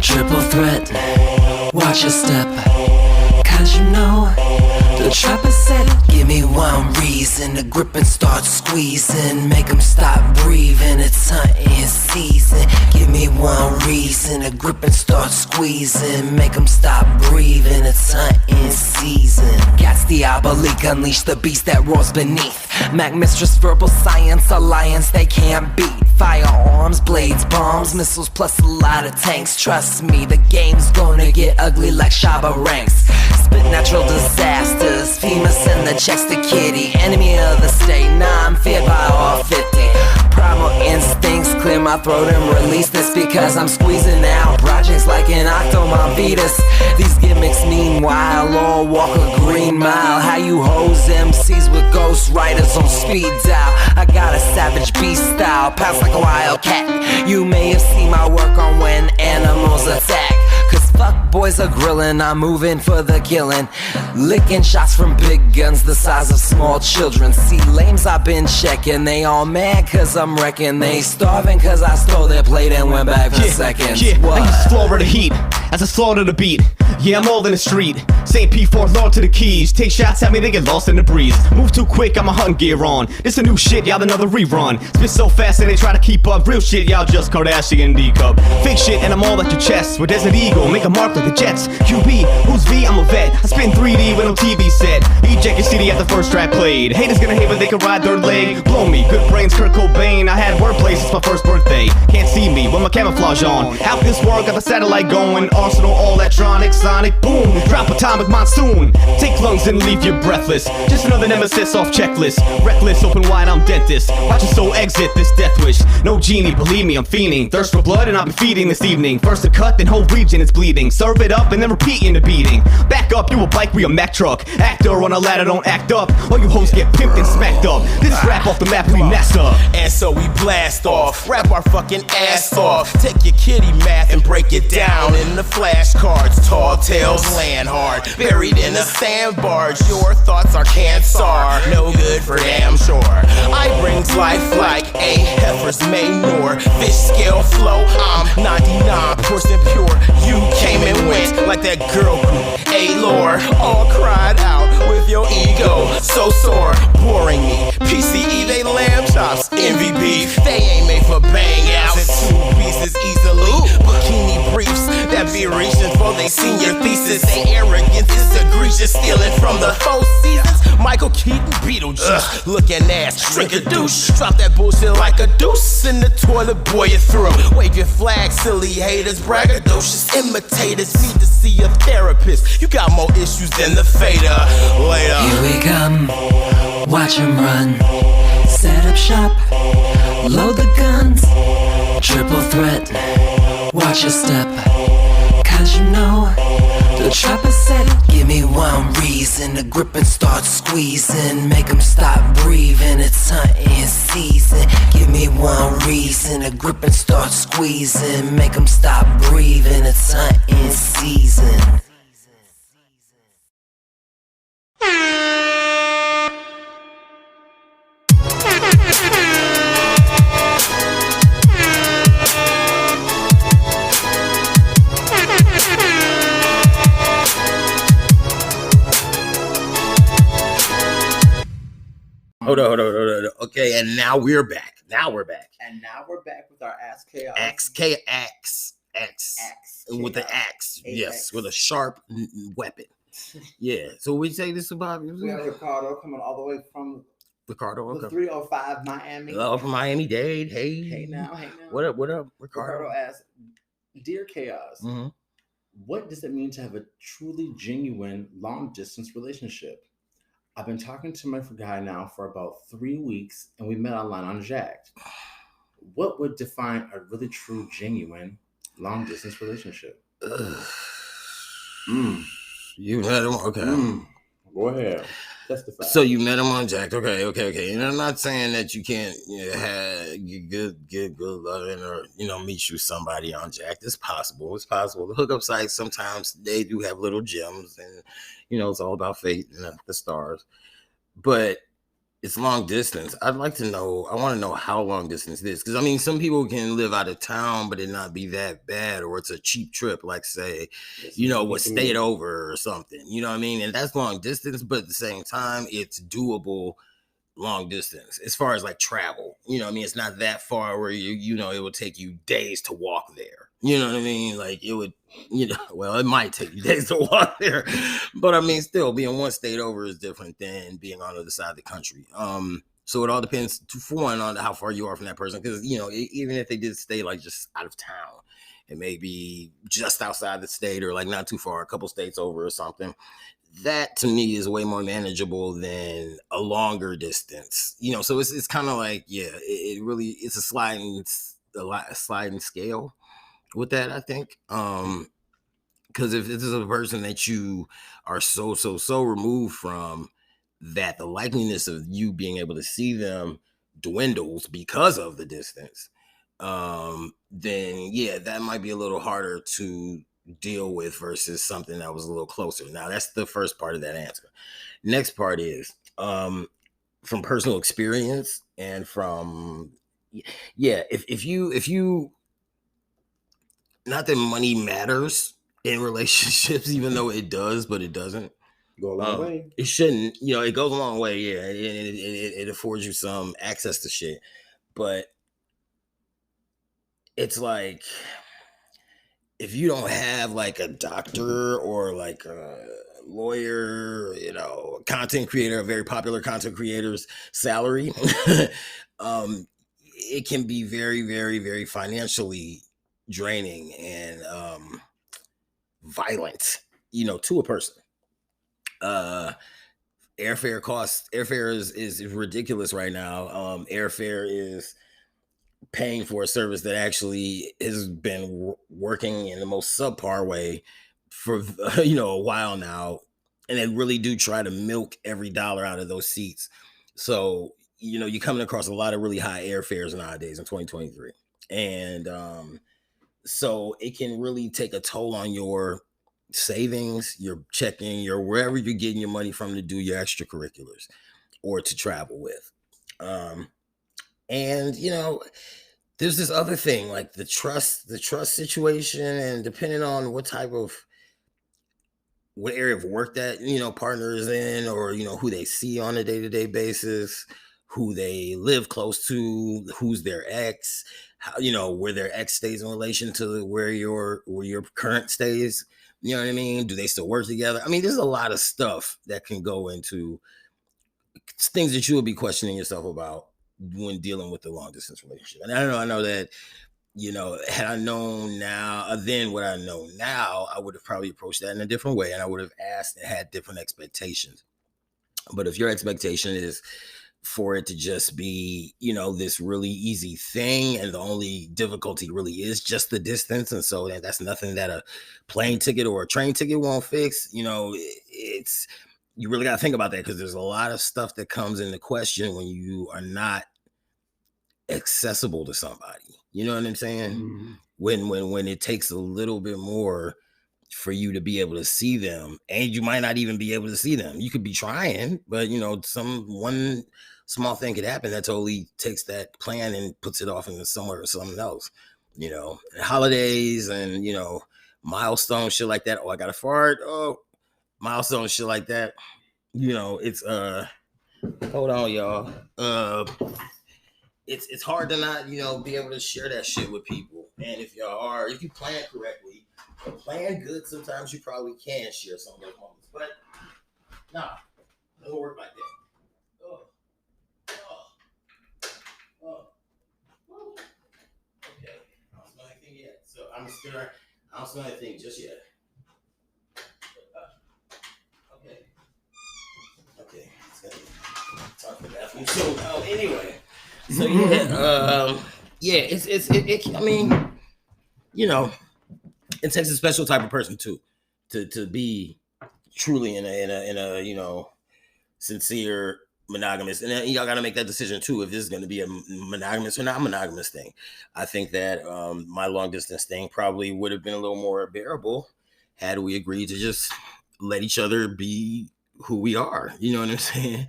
Triple threat, watch your step. Cause you know, the trapper said, give me one reason to grip and start squeezing. Make them stop breathing, it's hunting season. Give me one reason to grip and start squeezing. Make them stop breathing, it's hunting season. Cats diabolique, unleash the beast that roars beneath. Mac Mistress, Verbal Science, alliance they can't beat. Firearms, blades, bombs, missiles, plus a lot of tanks. Trust me, the game's gonna get ugly like Shabba ranks. Spit natural disasters, FEMA send the checks to Kitty. Enemy of the state, nah, I'm feared by all 50. Primal instincts, clear my throat and release this because I'm squeezing out projects like an Octomom fetus. These gimmicks meanwhile all walk a green mile. How you hoes MCs with ghost riders on speed dial. I got a savage beast style, pounce like a wildcat. You may have seen my work on When Animals Attack. Cause fuck boys are grilling, I'm moving for the killing. Licking shots from big guns the size of small children. See lames I've been checking, they all mad cause I'm wrecking. They starving cause I stole their plate and went back for seconds. Yeah, what? I used to slaughter the heat as I slaughter the beat. Yeah, I'm all in the street. St. P4, Lord to the keys. Take shots at me, they get lost in the breeze. Move too quick, I'm a hunting gear on. This a new shit, y'all another rerun. Spit so fast and they try to keep up. Real shit, y'all just Kardashian D-cup. Fake shit and I'm all at your chest. Where there's an eagle, make a mark like the Jets. QB, who's V? I'm a vet. I spin 3D with no TV set. Eject your CD at the first track played. Haters gonna hate but they can ride their leg. Blow me, good brains, Kurt Cobain. I had wordplay since my first birthday. Can't see me with my camouflage on. Out this world, got the satellite going. Arsenal, all electronic, sonic, boom. Drop atomic monsoon. Take lungs and leave you breathless. Just another nemesis off checklist. Reckless, open wide, I'm dentist. Watch your soul exit this death wish. No genie, believe me, I'm fiending. Thirst for blood and I'll be feeding this evening. First a cut, then whole region is bleeding. Serve it up and then repeating the beating. Back up, you a bike, we a Mack truck. Actor on a ladder, don't act up. All you hoes get pimped and smacked up. This is rap off the map, we messed up. And so we blast off, rap our fucking ass off. Take your kitty math and break it down in the flashcards. Tall tales land hard, buried in a sandbarge. Your thoughts are cancer, no good for damn sure. I brings life like a heifer's manure. Fish scale flow, I'm 99% pure. You came and went like that girl group, A-Lore. All cried out with your ego, so sore, boring me. PCE, they lamb chops, envy beef. They ain't made for bang outs in two pieces easily. Bikini briefs that be reaching for they senior thesis. They arrogance is egregious, stealing from the Four Seasons. Michael Keaton, Beetlejuice, looking ass, drink a douche. Drop that bullshit like a deuce in the toilet, boy, you through. Wave your flag, silly haters, braggadocious imitators. Need to see a therapist. You got more issues than the fader. Later. Here we come, watch him run. Set up shop, load the guns. Triple threat, watch your step. Cause you know, the trapper said, give me one reason to grip and start squeezing. Make them stop breathing, it's hunting season. Give me one reason to grip and start squeezing. Make them stop breathing, it's hunting season. Hold on. Okay, and now we're back. And now we're back with our Axe Chaos. X with the axe. Yes, with a sharp weapon. Yeah. So we say this about We got Ricardo coming all the way from Ricardo. the Okay. 305 Miami. Hello from Miami-Dade. Hey. Hey now. What up, Ricardo? Ricardo asks, Dear Chaos, Mm-hmm. what does it mean to have a truly genuine long-distance relationship? I've been talking to my guy now for about 3 weeks, and we met online on Jacked. What would define a really true, genuine long-distance relationship? You met him? Okay. Go ahead. Testify. So you met him on Jacked. Okay. And I'm not saying that you can't get good loving or, meet you somebody on Jacked. It's possible. The hookup sites, sometimes they do have little gems and, it's all about fate and the stars. But it's long distance. I want to know how long distance it is. Because, some people can live out of town, but it not be that bad. Or it's a cheap trip, like, say, stayed over or something. You know what I mean? And that's long distance, but at the same time, it's doable long distance as far as, like, travel. It's not that far where, it would take you days to walk there. You know what I mean? Like, it would, it might take you days to walk there. But, still, being one state over is different than being on the other side of the country. So it all depends, for one, on how far you are from that person. Because, even if they did stay, like, just out of town, it may be just outside the state or, like, not too far, a couple states over or something. That, to me, is way more manageable than a longer distance. So it's kind of like, it really, it's a sliding scale with that, I think. Because if this is a person that you are so removed from, that the likeliness of you being able to see them dwindles because of the distance, then that might be a little harder to deal with versus something that was a little closer. Now, that's the first part of that answer. Next part is from personal experience and from if you not that money matters in relationships, even though it does, but it doesn't. Go a long way. It shouldn't. It goes a long way. Yeah, it affords you some access to shit, but it's like if you don't have like a doctor or like a lawyer, content creator, a very popular content creator's salary, it can be very, very, very financially draining and violent, to a person. Airfare is ridiculous right now. Airfare is paying for a service that actually has been working in the most subpar way for a while now, and they really do try to milk every dollar out of those seats. So you're coming across a lot of really high airfares nowadays in 2023, and so it can really take a toll on your savings, your checking, your wherever you're getting your money from to do your extracurriculars or to travel with. And there's this other thing like the trust situation, and depending on what area of work that partner is in, or who they see on a day-to-day basis, who they live close to, who's their ex, how, where their ex stays in relation to where your current stays. You know what I mean? Do they still work together? There's a lot of stuff that can go into things that you will be questioning yourself about when dealing with the long distance relationship. And I know that, had I known then what I know now, I would have probably approached that in a different way, and I would have asked and had different expectations. But if your expectation is for it to just be, this really easy thing, and the only difficulty really is just the distance, and so that's nothing that a plane ticket or a train ticket won't fix, it's, you really got to think about that, because there's a lot of stuff that comes into question when you are not accessible to somebody. You know what I'm saying? Mm-hmm. When it takes a little bit more for you to be able to see them, and you might not even be able to see them. You could be trying, but one small thing could happen that totally takes that plan and puts it off into somewhere or something else. Holidays and milestones, shit like that. Oh, I got a fart. Oh, milestones, shit like that. It's hold on, y'all. It's hard to not be able to share that shit with people. And if you plan correctly, plan good, sometimes you probably can share some of those moments. But Nah, doesn't work like that. Okay, I don't smell anything yet. So I'm scared. I don't smell anything just yet. Okay. Talk to the bathroom. So anyway, so I mean, you know, it takes a special type of person too, to be truly in a you know, sincere monogamous, and then y'all got to make that decision too if this is going to be a monogamous or not monogamous thing. I think that my long distance thing probably would have been a little more bearable had we agreed to just let each other be who we are. You know what I'm saying?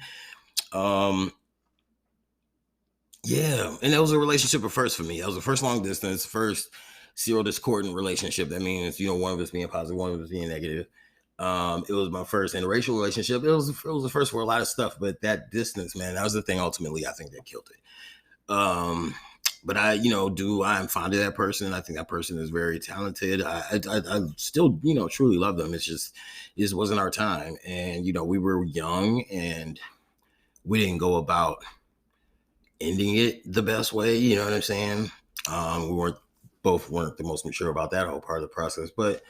Yeah, and that was a relationship at first for me. That was the first long distance, first zero discordant relationship. That means, you know, one of us being positive, one of us being negative. It was my first interracial relationship. It was the first for a lot of stuff, but that distance, man, that was the thing ultimately I think that killed it. But I'm fond of that person. I think that person is very talented. I still, you know, truly love them. It just wasn't our time. And, you know, we were young and we didn't go about ending it the best way. You know what I'm saying? We both weren't the most mature about that whole part of the process, but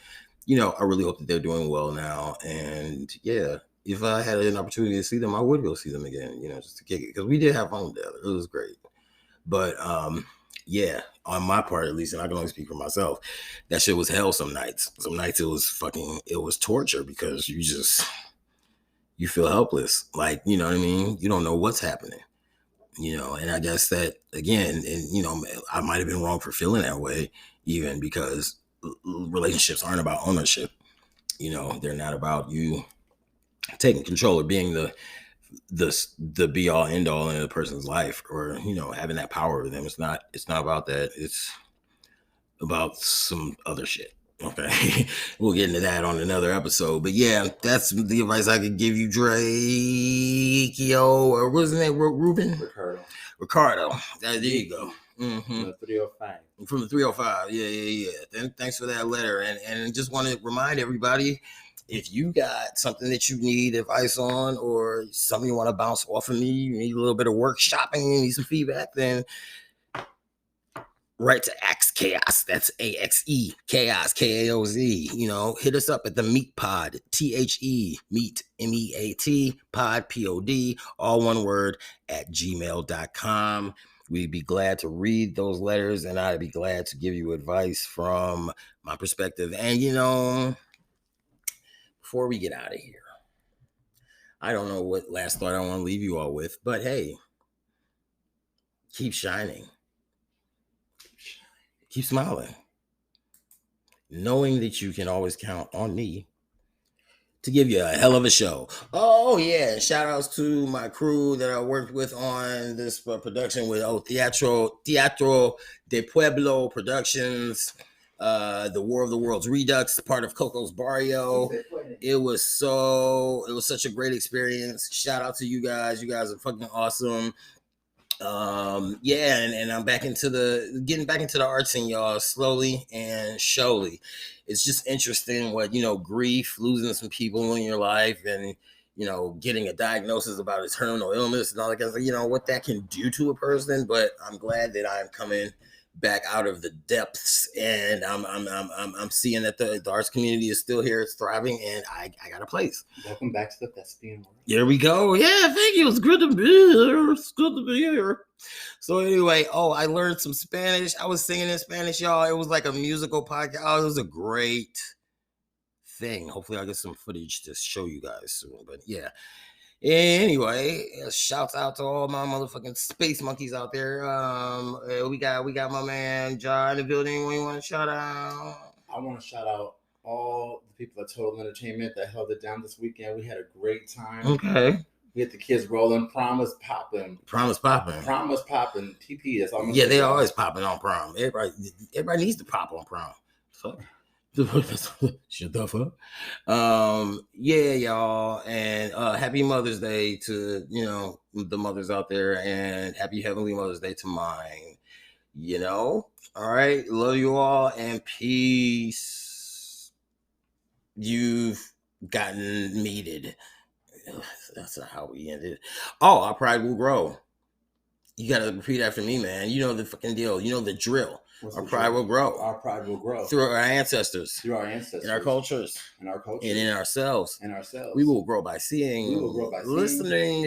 you know, I really hope that they're doing well now. And yeah, if I had an opportunity to see them, I would go see them again, you know, just to kick it. Because we did have fun together. It was great. But yeah, on my part at least, and I can only speak for myself, that shit was hell some nights. Some nights it was torture because you feel helpless. Like, you know what I mean? You don't know what's happening. You know, and I guess that again, and you know, I might have been wrong for feeling that way, even because relationships aren't about ownership. You know, they're not about you taking control or being the be all end all in a person's life, or you know, having that power over them. It's not about that. It's about some other shit. Okay, we'll get into that on another episode. But yeah, that's the advice I could give you, Drake. Yo, or what's his name? Ruben? Ricardo. There you go. Mm-hmm. The 305. From the 305. Yeah. Thanks for that letter. And just want to remind everybody, if you got something that you need advice on or something you want to bounce off of me, you need a little bit of workshopping, you need some feedback, then write to Axe Chaos. That's AXE Chaos, KAOZ. You know, hit us up at the meatpod, THE meat MEAT pod POD, all one word, at gmail.com. We'd be glad to read those letters, and I'd be glad to give you advice from my perspective. And you know, before we get out of here, I don't know what last thought I want to leave you all with, but hey, keep shining. Keep smiling, knowing that you can always count on me to give you a hell of a show. Oh yeah, shout outs to my crew that I worked with on this production with Teatro de Pueblo Productions, the War of the Worlds Redux, part of Coco's Barrio. It was such a great experience. Shout out to you guys. You guys are fucking awesome. And I'm getting back into the arts scene, y'all, slowly and surely. It's just interesting what, you know, grief, losing some people in your life, and you know, getting a diagnosis about a terminal illness and all that kind of stuff, you know, what that can do to a person. But I'm glad that I'm coming back out of the depths, and I'm seeing that the arts community is still here, it's thriving, and I got a place. Welcome back to the thespian world. Here we go. Yeah, thank you. It's good to be here. It's good to be here. So anyway, I learned some Spanish. I was singing in Spanish, y'all. It was like a musical podcast. Oh, it was a great thing. Hopefully I'll get some footage to show you guys soon. But yeah. Anyway, shouts out to all my motherfucking space monkeys out there. We got my man John in the building. What do you want to shout out? I want to shout out all the people at Total Entertainment that held it down this weekend. We had a great time. Okay. We had the kids rolling. Prom was popping. TP. That's all. Yeah, they always popping on prom. Everybody needs to pop on prom. So. Shut the fuck. Yeah, y'all, and happy Mother's Day to, you know, the mothers out there, and happy Heavenly Mother's Day to mine. You know, all right, love you all, and peace. You've gotten meated. That's not how we ended. Oh, our pride will grow. You gotta repeat after me, man. You know the fucking deal. You know the drill. What's Our the pride drill? will grow. Our pride will grow Through our ancestors. through our ancestors, In our cultures. and our culture, And in ourselves. and ourselves. We will grow by seeing, We will grow by seeing, listening,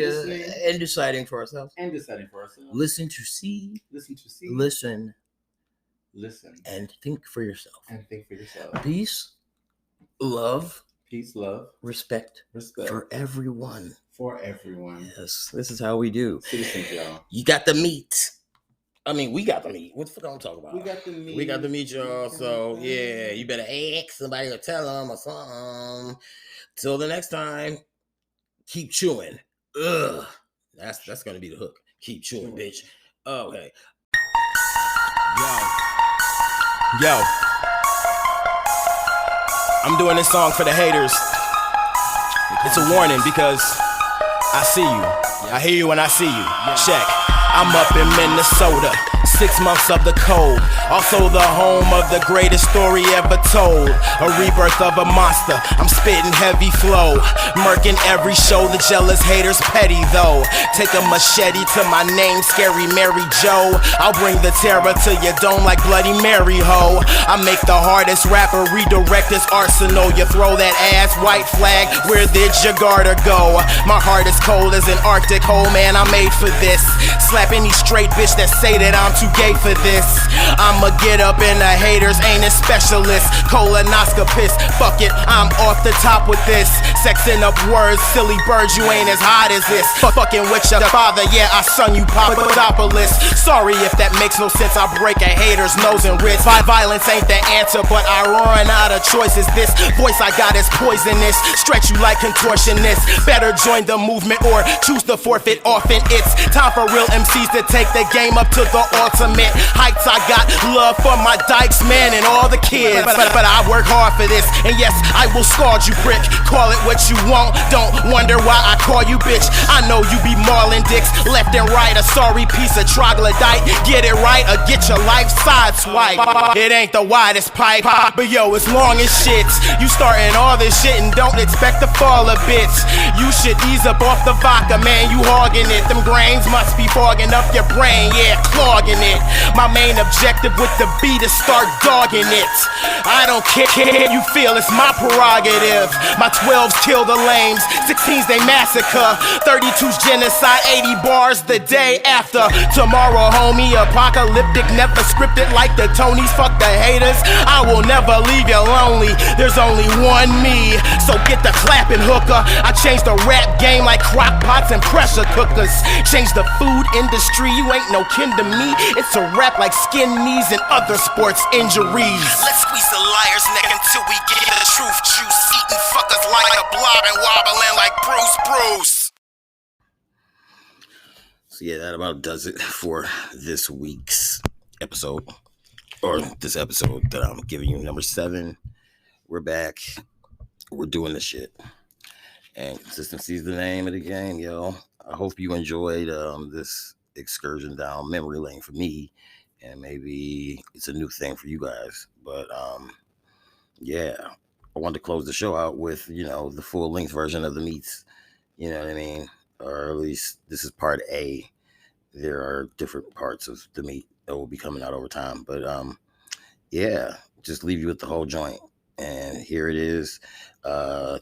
and deciding for ourselves. and deciding for ourselves. Listen to see, Listen to see, listen, and think for yourself. think for yourself. Peace, love, Peace, love, respect respect for everyone. for everyone. Yes, this is how we do. Citizens, y'all. You got the meat. I mean, we got the meat. What the fuck I'm talking about? We got the meat. We got the meat, y'all. So yeah, you better ask somebody or tell them or something. Till the next time, keep chewing. Ugh, that's gonna be the hook. Keep chewing, bitch. Okay. Yo. I'm doing this song for the haters. It's a warning because I see you. I hear you when I see you. Check. I'm up in Minnesota, 6 months of the cold. Also the home of the greatest story ever told. A rebirth of a monster, I'm spitting heavy flow. Murking every show, the jealous haters petty though. Take a machete to my name, Scary Mary Joe. I'll bring the terror to your dome like Bloody Mary, ho. I make the hardest rapper redirect his arsenal. You throw that ass, white flag, where did your garter go? My heart is cold as an Arctic hole, man, I'm made for this. Slap any straight bitch that say that I'm too gay for this. I'ma get up in the haters, ain't a specialist. Colonoscopist, fuck it, I'm off the top with this. Sexing up words, silly birds, you ain't as hot as this. Fucking with your father, yeah, I sung you Papadopoulos. Sorry if that makes no sense, I break a hater's nose and wrist. Violence ain't the answer, but I run out of choices. This voice I got is poisonous, stretch you like contortionist. Better join the movement or choose to forfeit often. It's time for real MCs to take the game up to the ultimate heights. I got love for my dykes, man, and all the kids. But I work hard for this, and yes, I will scar you, prick. Call it what you want, don't wonder why I call you bitch. I know you be mauling dicks left and right, a sorry piece of troglodyte. Get it right or get your life sideswiped. It ain't the widest pipe, but yo, it's long as shit. You starting all this shit and don't expect to fall a bit. You should ease up off the vodka, man, you hogging it. Them grains must be fogging up your brain, yeah, clogging it. My main objective with the beat is start dogging it. I don't care you feel, it's my prerogative. My 12s kill the lames, 16s they massacre, 32's genocide, 80 bars the day after. Tomorrow, homie, apocalyptic, never scripted like the Tonys. Fuck the haters, I will never leave you lonely. There's only one me, so get the clapping, hooker. I changed the rap game like crock pots and pressure cookers. Change the food industry, you ain't no kin to me. It's a rap like skin knees and other sports injuries. Let's squeeze the liar's neck until we get the truth juice. Eating fuckers like a blob and wobbling like Bruce. So yeah, that about does it for this week's episode. Or this episode that I'm giving you, number 7. We're back. We're doing this shit. And consistency is the name of the game, yo. I hope you enjoyed this excursion down memory lane for me. And maybe it's a new thing for you guys. But yeah, I wanted to close the show out with, the full length version of the meats. You know what I mean? Or at least this is part A. There are different parts of the meat that will be coming out over time. But yeah, just leave you with the whole joint. And here it is.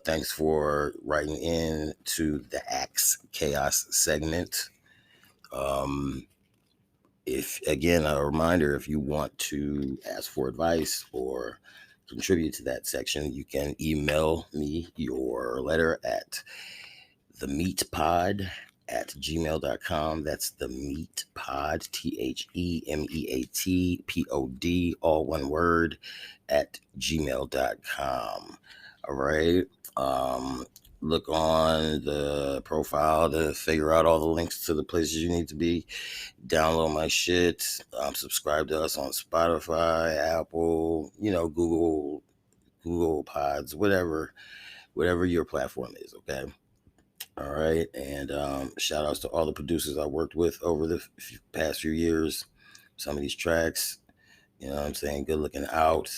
Thanks for writing in to the Axe Chaos segment. If again, a reminder, if you want to ask for advice or contribute to that section, you can email me your letter at themeatpod@gmail.com. That's themeatpod, ThemeatPod, all one word, at gmail.com. All right. Look on the profile to figure out all the links to the places you need to be. Download my shit. Subscribe to us on Spotify, Apple, Google Pods, whatever your platform is. Okay. All right. And shout outs to all the producers I worked with over the past few years. Some of these tracks, you know what I'm saying? Good Looking Out,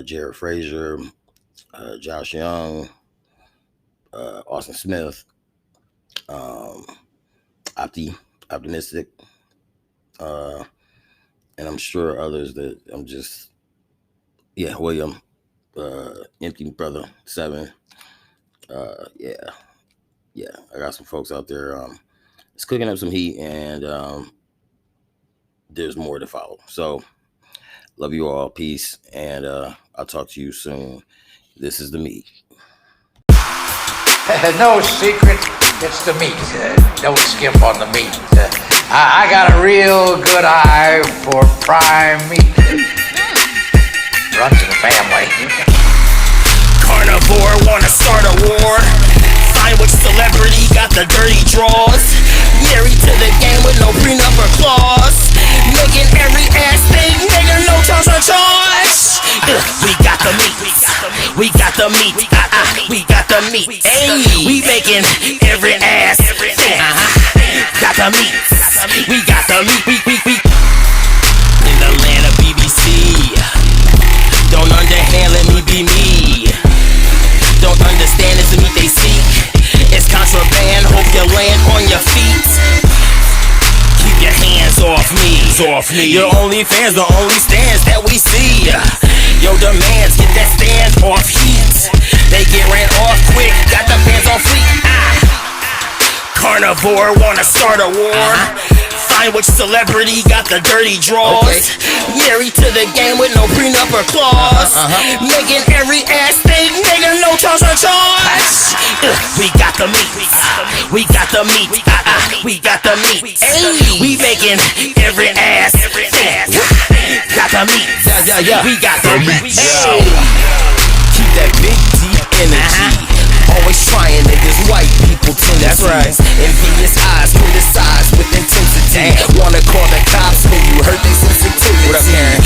Jared Frazier, Josh Young, Austin Smith, optimistic, and I'm sure others that I'm just, William, Empty Brother 7, I got some folks out there. It's cooking up some heat, and there's more to follow. So, love you all, peace, and I'll talk to you soon. This is The Meat. No secret, it's the meat. Don't skimp on the meat. I got a real good eye for prime meat. Runs in the family. Carnivore wanna start a war. Find which celebrity got the dirty draws. Married to the game with no prenup or clause. Making every ass thing, nigga, no charge on charge. We got the meat. We got the meat. We got the meat. Hey, we making every ass thing. Got the meat. We got the meat. We. In the land of BBC. Don't underhand, let me be me. Don't understand it's the meat they seek. It's contraband, hope you land on your feet. Keep your hands off me. Your only fans, the only stands that we see. Your demands, get that stand off heat. They get ran off quick, got the fans on fleek. Carnivore wanna start a war. Find which celebrity got the dirty draws. Married to the game with no prenup or clause. Making every ass thing, nigga, no charge on charge. We got the meat. We got the meat. We got the meat. We making every ass thing. Got the meat. We got the meat. Keep that big deep energy. Always trying niggas, white people tendencies. That's right. Envious eyes, criticize with intensity. Wanna call the cops when you hurt their sensitivity. What up, Karen?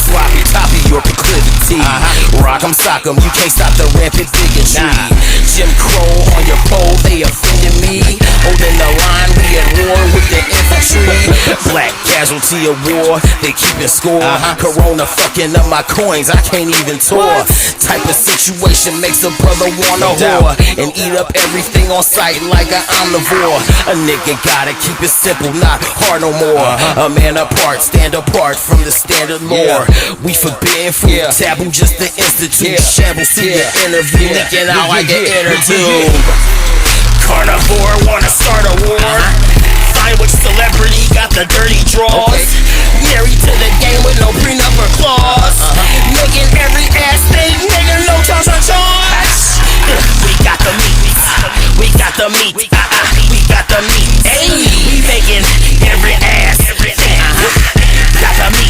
Sloppy toppy, your proclivity. Rock 'em, sock 'em, you can't stop the rampant bigotry. Jim Crow on your pole, they offended me. Holding the line, we at war with the infantry. Black casualty of war, they keepin' score. Corona fucking up my coins, I can't even tour. Type of situation makes a brother wanna whore and eat up everything on sight like an omnivore. A nigga gotta keep it simple, not hard no more. A man apart, stand apart from the standard lore. We forbidden food, taboo just to institute. Shambles to your interview, thinking how I get interviewed. Carnivore wanna start a war. Find which celebrity got the dirty draws. Married to the game with no prenup or clause. Making every ass thing, nigga, no charge on charge. We got the meat. We got the meat. We got the meat. Hey, we making every ass thing. Got the meat.